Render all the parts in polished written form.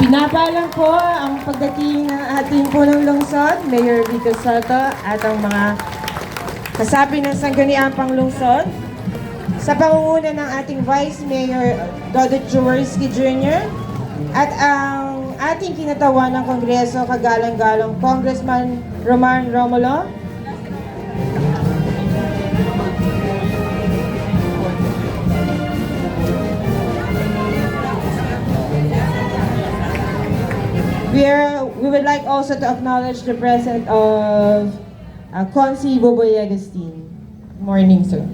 Pinapalang po ang pagdating ng ating punong lungsod, Mayor Vico Soto at ang mga kasapi ng Sangguniang Panglungsod sa pangunguna ng ating Vice Mayor Dodo Jaworski Jr. at ang ating kinatawan ng Kongreso, kagalang-galang Congressman Roman Romulo. We would like also to acknowledge the presence of Consi Boboy Agustin. Good morning, sir.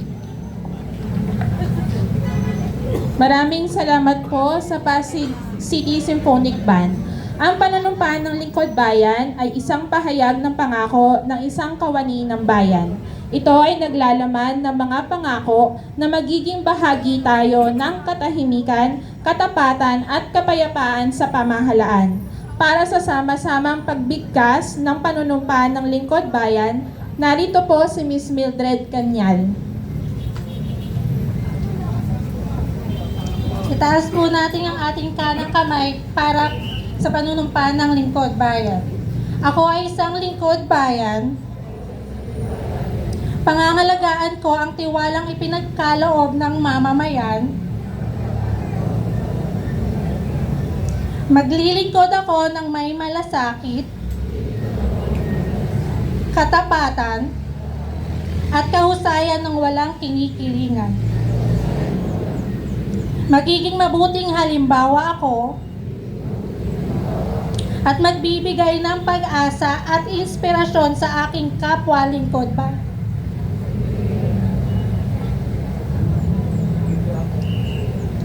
Maraming salamat po sa Pasig City Symphonic Band. Ang panunumpan ng Lingkod Bayan ay isang pahayag ng pangako ng isang kawani ng bayan. Ito ay naglalaman ng mga pangako na magiging bahagi tayo ng katahimikan, katapatan at kapayapaan sa pamahalaan. Para sa sama-samang pagbigkas ng panunumpa ng Lingkod Bayan, narito po si Ms. Mildred Canyal. Itaas po natin ang ating kanang kamay para sa panunumpa ng Lingkod Bayan. Ako ay isang Lingkod Bayan. Pangangalagaan ko ang tiwalang ipinagkaloob ng mamamayan. Maglilingkod ako ng may malasakit, katapatan, at kahusayan ng walang kinikilingan. Magiging mabuting halimbawa ako at magbibigay ng pag-asa at inspirasyon sa aking kapwa lingkod ba.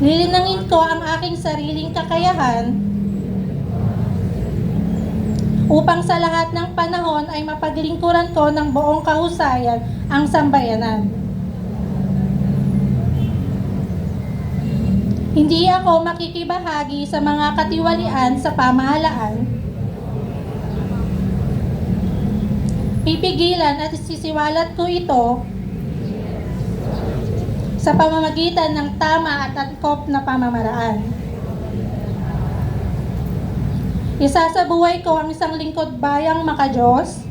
Lilinangin ko ang aking sariling kakayahan upang sa lahat ng panahon ay mapaglingkuran ko ng buong kahusayan ang sambayanan. Hindi ako makikibahagi sa mga katiwalian sa pamahalaan. Pipigilan at sisiwalat ko ito sa pamamagitan ng tama at angkop na pamamaraan. Isasabuhay ko ang isang lingkod bayang makadiyos,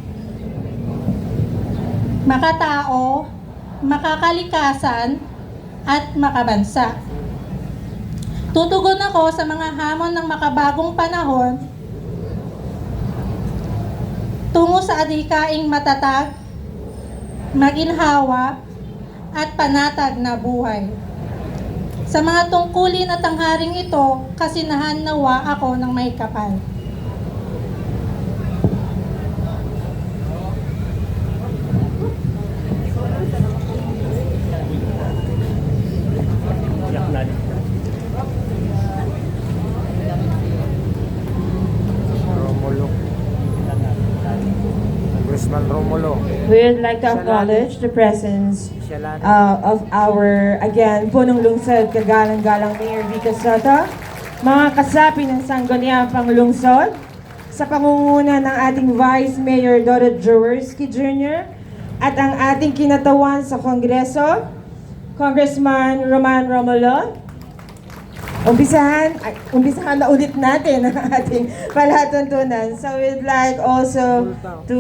makatao, makakalikasan, at makabansa. Tutugon ako sa mga hamon ng makabagong panahon tungo sa adhikaing matatag, maginhawa, at panatag na buhay. Sa mga tungkulin at tangharing ito, kasinahan nawa ako ng may kapal. Congressman Romulo. We would like to acknowledge the presence of our, again, punong lungsod, kagalang-galang Mayor Vico Soto, mga kasapi ng Sangguniang Panglungsod, sa pangunguna ng ating Vice Mayor Dodo Jaworski Jr. at ang ating kinatawan sa Kongreso, Congressman Roman Romulo. Umpisahan na ulit natin ang ating palatuntunan. So we'd like also to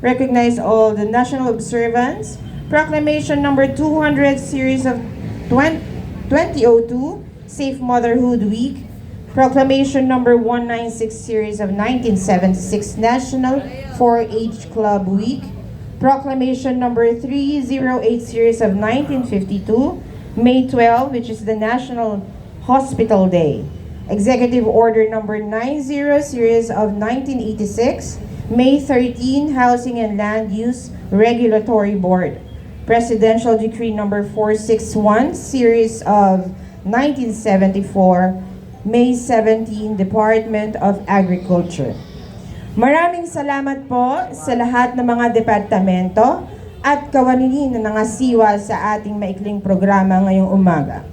recognize all the national observance. Proclamation number 200 series of 2002, Safe Motherhood Week. Proclamation number 196 series of 1976, National 4-H Club Week. Proclamation number 308 series of 1952, May 12, which is the National Hospital Day. Executive Order number 90 series of 1986, May 13, Housing and Land Use Regulatory Board. Presidential Decree Number 461, Series of 1974, May 17, Department of Agriculture. Maraming salamat po sa lahat ng mga departamento at kawani na nangasiwa sa ating maikling programa ngayong umaga.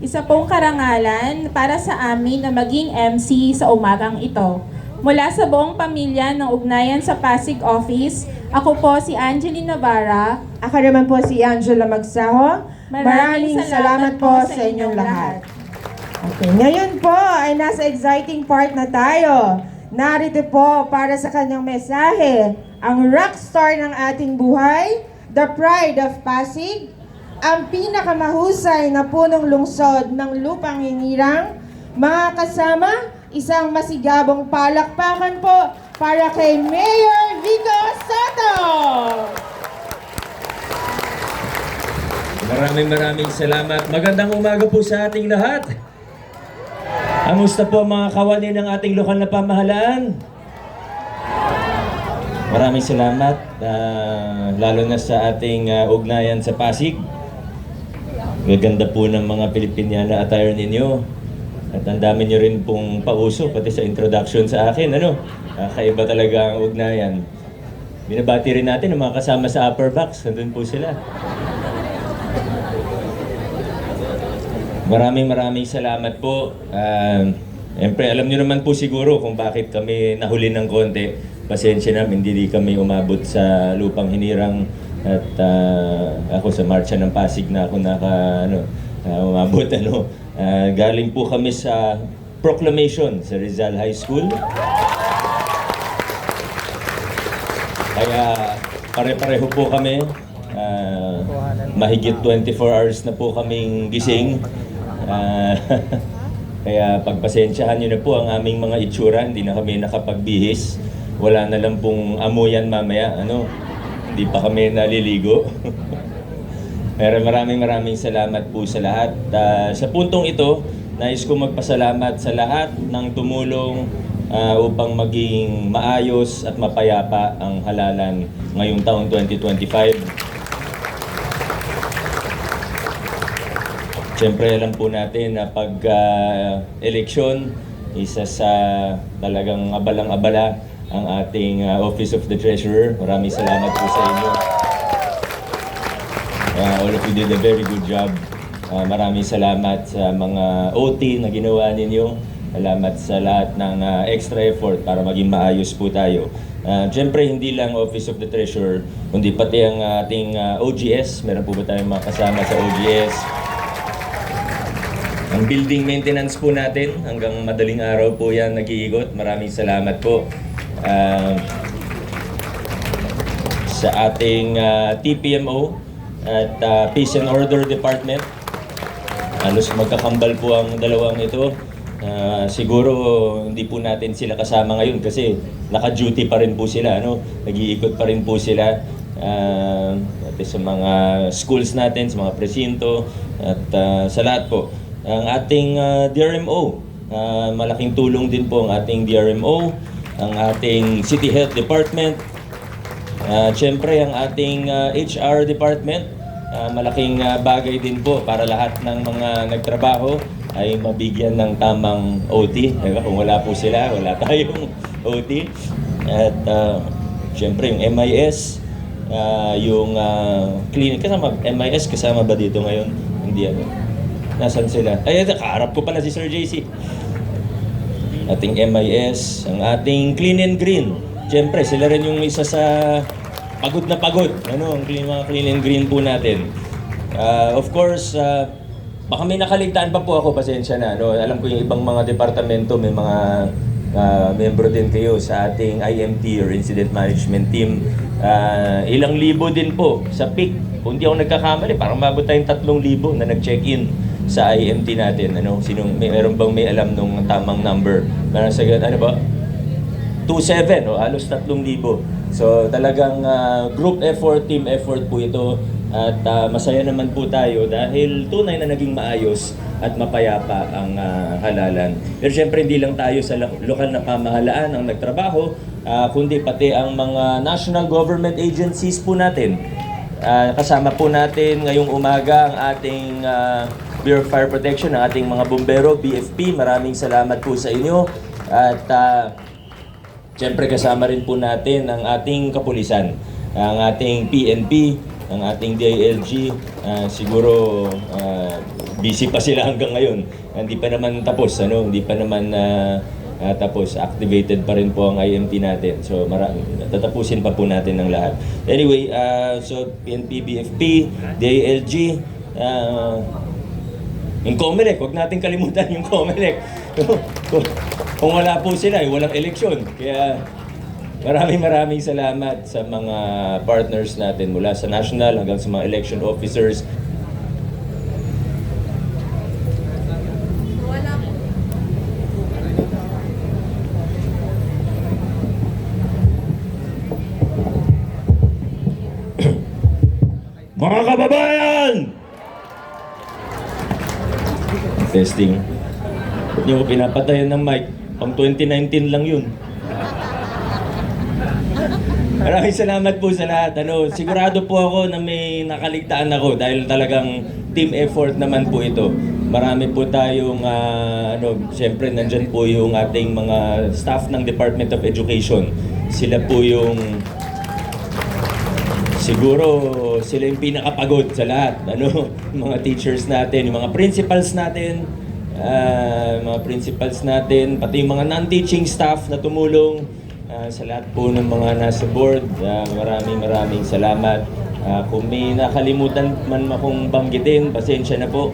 Isa pong karangalan para sa amin na maging MC sa umagang ito. Mula sa buong pamilya ng Ugnayan sa Pasig Office, ako po si Angeline Navarra. Ako naman po si Angela Magsaho. Maraming salamat po sa inyong lahat. Okay, ngayon po ay nasa exciting part na tayo. Narito po para sa kanyang mensahe, ang rockstar ng ating buhay, the pride of Pasig, ang pinakamahusay na punong lungsod ng lupang hinirang. Mga kasama, isang masigabong palakpakan po para kay Mayor Vico Soto! Maraming salamat. Magandang umaga po sa ating lahat. Kamusta po mga kawani ng ating lokal na pamahalaan? Maraming salamat, lalo na sa ating ugnayan sa Pasig. Gaganda po ng mga Pilipiniana attire ninyo. At ang dami nyo rin pong pauso, pati sa introduction sa akin. Kaiba talaga ang ugnayan. Binabati rin natin ang mga kasama sa upper box. Nandun po sila. Maraming salamat po. Siyempre, alam niyo naman po siguro kung bakit kami nahuli ng konti. Pasensya na, hindi kami umabot sa lupang hinirang at ako sa Marcha ng Pasig na ako umabot. Galing po kami sa proclamation sa Rizal High School. Kaya pare-pareho po kami. Mahigit 24 hours na po kaming gising. Kaya pagpasensyahan nyo na po ang aming mga itsura, hindi na kami nakapagbihis. Wala na lang pong amuyan mamaya, hindi pa kami naliligo. Pero maraming salamat po sa lahat. Sa puntong ito, nais ko magpasalamat sa lahat ng tumulong upang maging maayos at mapayapa ang halalan ngayong taong 2025. Siyempre, alam po natin na pag-eleksyon, isa sa talagang abalang-abala ang ating Office of the Treasurer. Maraming salamat po sa inyo. All of you did a very good job. Maraming salamat sa mga OT na ginawa ninyo. Salamat sa lahat ng extra effort para maging maayos po tayo. Siyempre, hindi lang Office of the Treasurer, kundi pati ang ating OGS. Meron po ba tayong mga kasama sa OGS? Ang building maintenance po natin, hanggang madaling araw po yan nag-iigot. Maraming salamat po. Sa ating TPMO at Peace and Order Department, halos magkakambal po ang dalawang ito. Siguro hindi po natin sila kasama ngayon kasi naka-duty pa rin po sila. Nag-iikot pa rin po sila sa mga schools natin, sa mga presinto at sa lahat po. Ang ating DRMO, malaking tulong din po ang ating DRMO, ang ating City Health Department, siyempre ang ating HR Department, malaking bagay din po para lahat ng mga nagtrabaho ay mabigyan ng tamang OT. Kung wala po sila, wala tayong OT. At siyempre yung MIS, yung clinic, kasama, MIS kasama ba dito ngayon? Hindi Nasaan sila? Ay, kaharap ko pala si Sir JC. Ating MIS, ang ating Clean and Green. Siyempre, sila rin yung isa sa pagod na pagod. Ang mga Clean and Green po natin. Of course, baka may nakaligtaan pa po ako, pasensya na. Alam ko yung ibang mga departamento, may mga membro din kayo sa ating IMT or Incident Management Team. Ilang libo din po sa PIC. Kung di ako nagkakamali, parang mabot tayong 3,000 na nag-check-in sa IMT natin. Meron bang may alam nung tamang number? Parang sa ba? 27 o halos 3,000. So talagang group effort, team effort po ito At masaya naman po tayo dahil tunay na naging maayos at mapayapa ang halalan. Pero syempre hindi lang tayo sa lokal na pamahalaan ang nagtrabaho, kundi pati ang mga national government agencies po natin. Kasama po natin ngayong umaga ang ating Bureau of Fire Protection, ang ating mga bumbero, BFP. Maraming salamat po sa inyo. At syempre kasama rin po natin ang ating kapulisan, ang ating PNP, ang ating DILG. Siguro busy pa sila hanggang ngayon. Hindi pa naman tapos, hindi pa naman tapos. Activated pa rin po ang IMT natin. So tatapusin pa po natin ng lahat. Anyway, so PNP, BFP, DILG, yung COMELEC, huwag natin kalimutan yung COMELEC. Kung wala po sila, walang eleksyon. Kaya maraming salamat sa mga partners natin mula sa national hanggang sa mga election officers. Mga kababayan! Testing. Ba't niyo ko pinapatayan ng mic? Pang 2019 lang yun. Maraming salamat po sa lahat. Sigurado po ako na may nakaligtaan ako dahil talagang team effort naman po ito. Marami po tayong, siyempre nandyan po yung ating mga staff ng Department of Education. Sila po yung, siguro sila yung pinakapagod sa lahat. Mga teachers natin, yung mga principals natin, pati yung mga non-teaching staff na tumulong. Sa lahat po ng mga nasa board, maraming salamat. Kung may nakalimutan man akong banggitin, pasensya na po.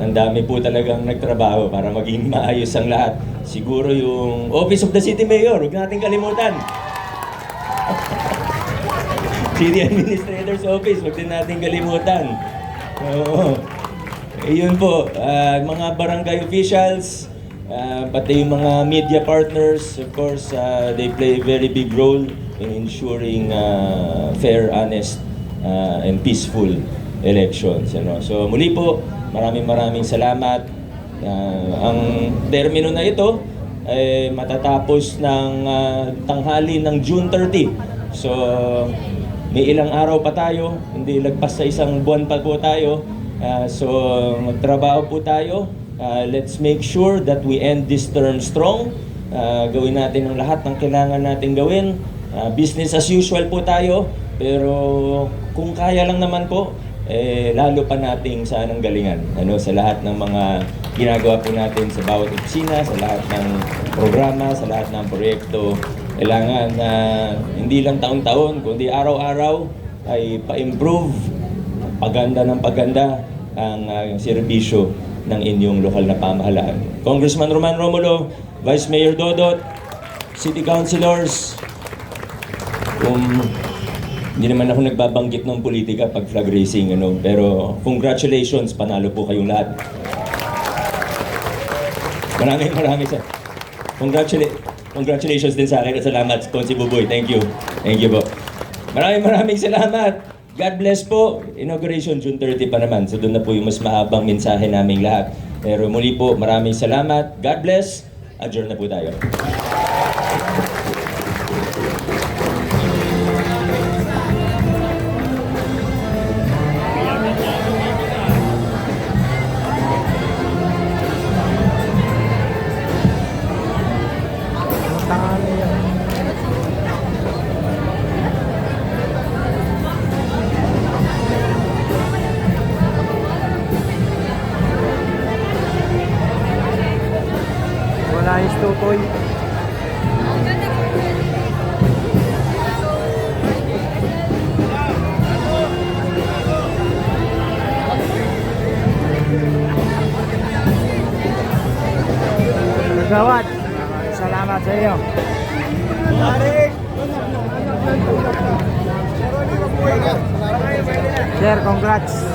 Ang dami po talagang nagtrabaho para maging maayos ang lahat. Siguro yung Office of the City Mayor, huwag natin kalimutan. City Administrator's Office, huwag din natin kalimutan. Oo. Yun po, mga barangay officials, pati yung mga media partners, of course, they play a very big role in ensuring fair, honest, and peaceful elections. So muli po, maraming salamat. Ang termino na ito ay matatapos ng tanghali ng June 30. So may ilang araw pa tayo, hindi lagpas sa isang buwan pa po tayo. So magtrabaho po tayo. Let's make sure that we end this term strong. Gawin natin ang lahat ng kailangan natin gawin. Business as usual po tayo. Pero kung kaya lang naman po, lalo pa nating sanang galingan. Sa lahat ng mga ginagawa po natin sa bawat opisina, sa lahat ng programa, sa lahat ng proyekto. Kailangan na hindi lang taon-taon, kundi araw-araw ay pa-improve, paganda ng paganda ang serbisyo ng inyong lokal na pamahalaan. Congressman Roman Romulo, Vice Mayor Dodot, City Councilors, hindi naman ako nagbabanggit ng politika pag flag racing, pero congratulations, panalo po kayong lahat. Maraming sa congratulations din sa akin at salamat, Consi Buboy. Thank you. Thank you po. Maraming salamat. God bless po. Inauguration June 30 pa naman. So doon na po yung mas mahabang mensahe naming lahat. Pero muli po, maraming salamat. God bless. Adjourn na po tayo. Wala is tutoy. Gawad, salamat sa iyo. Sir, congrats.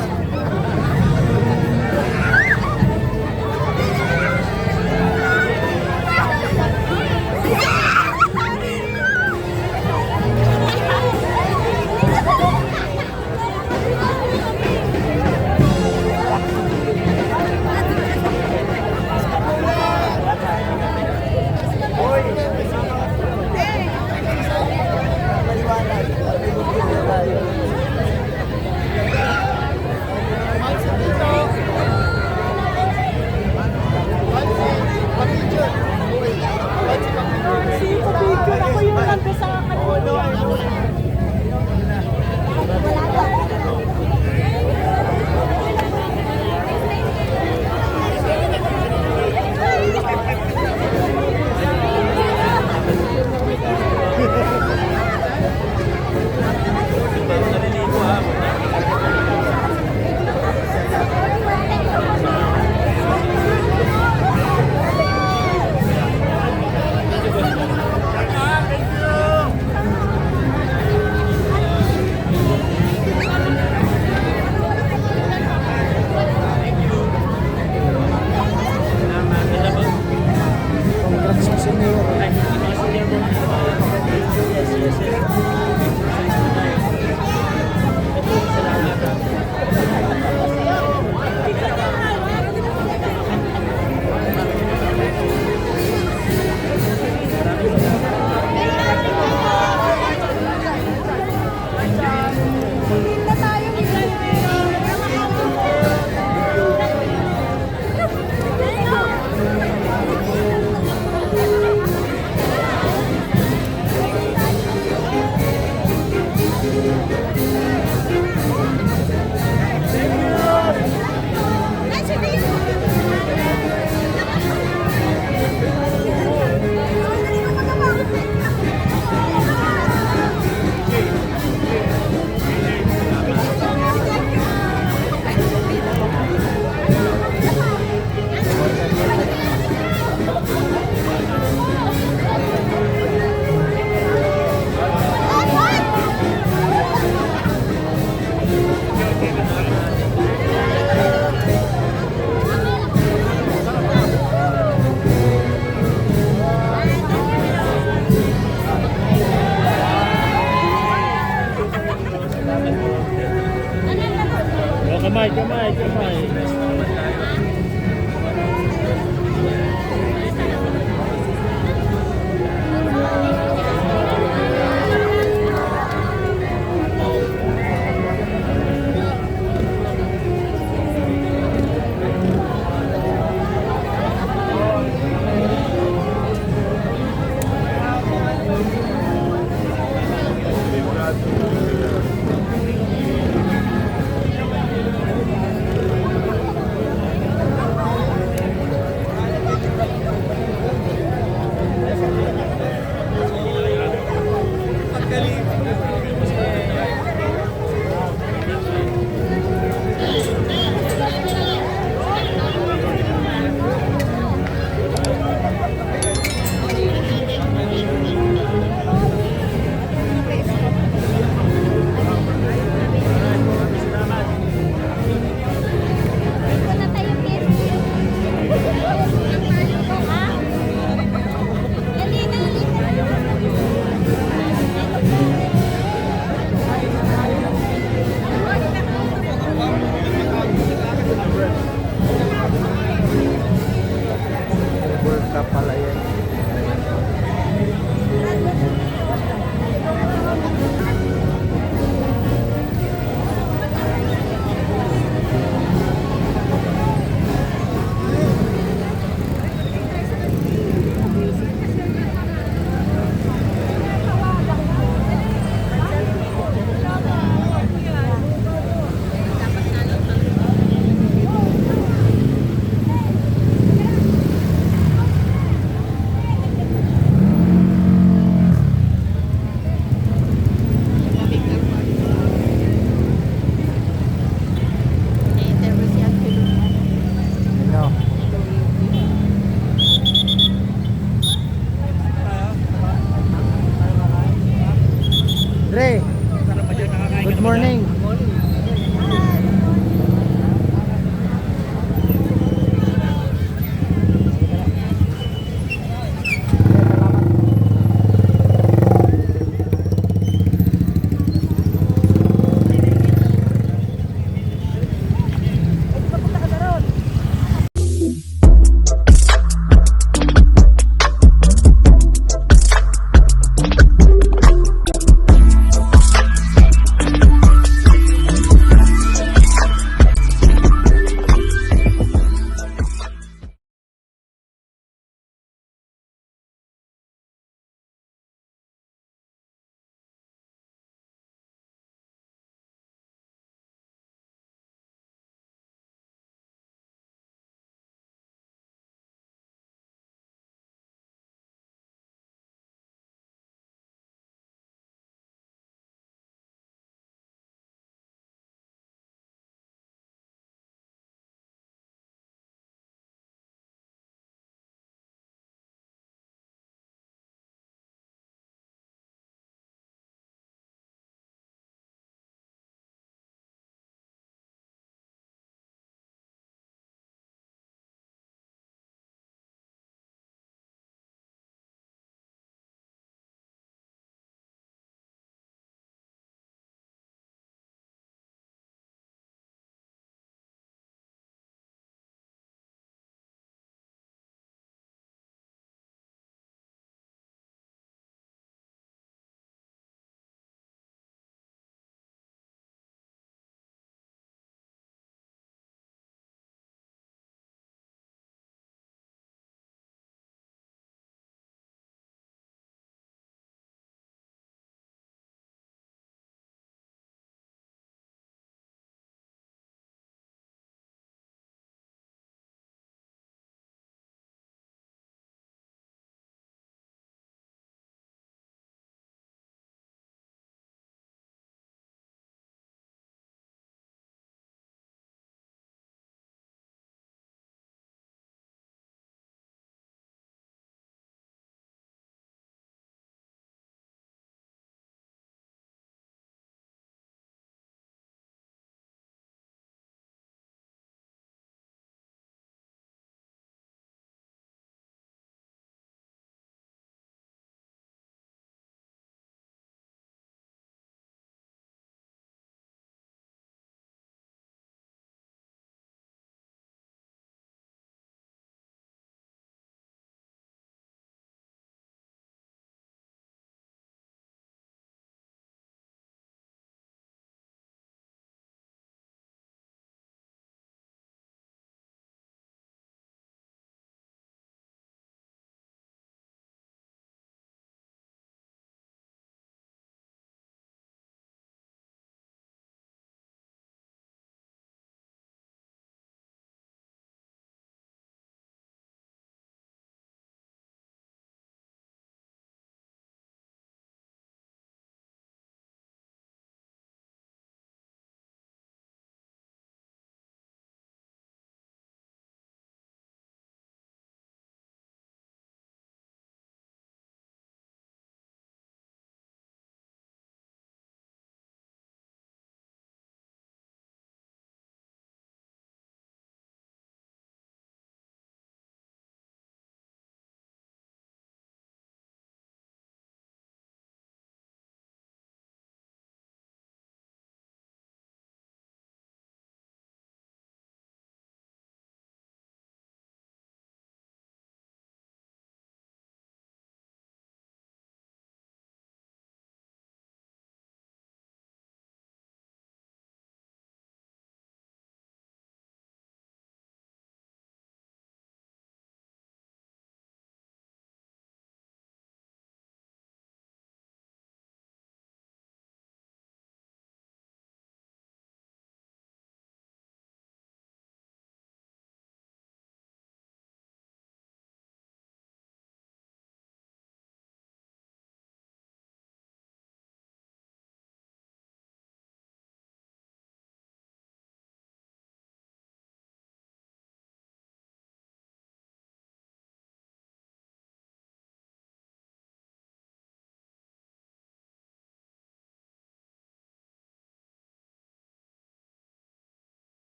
Congrats sa senior. Dre, good morning.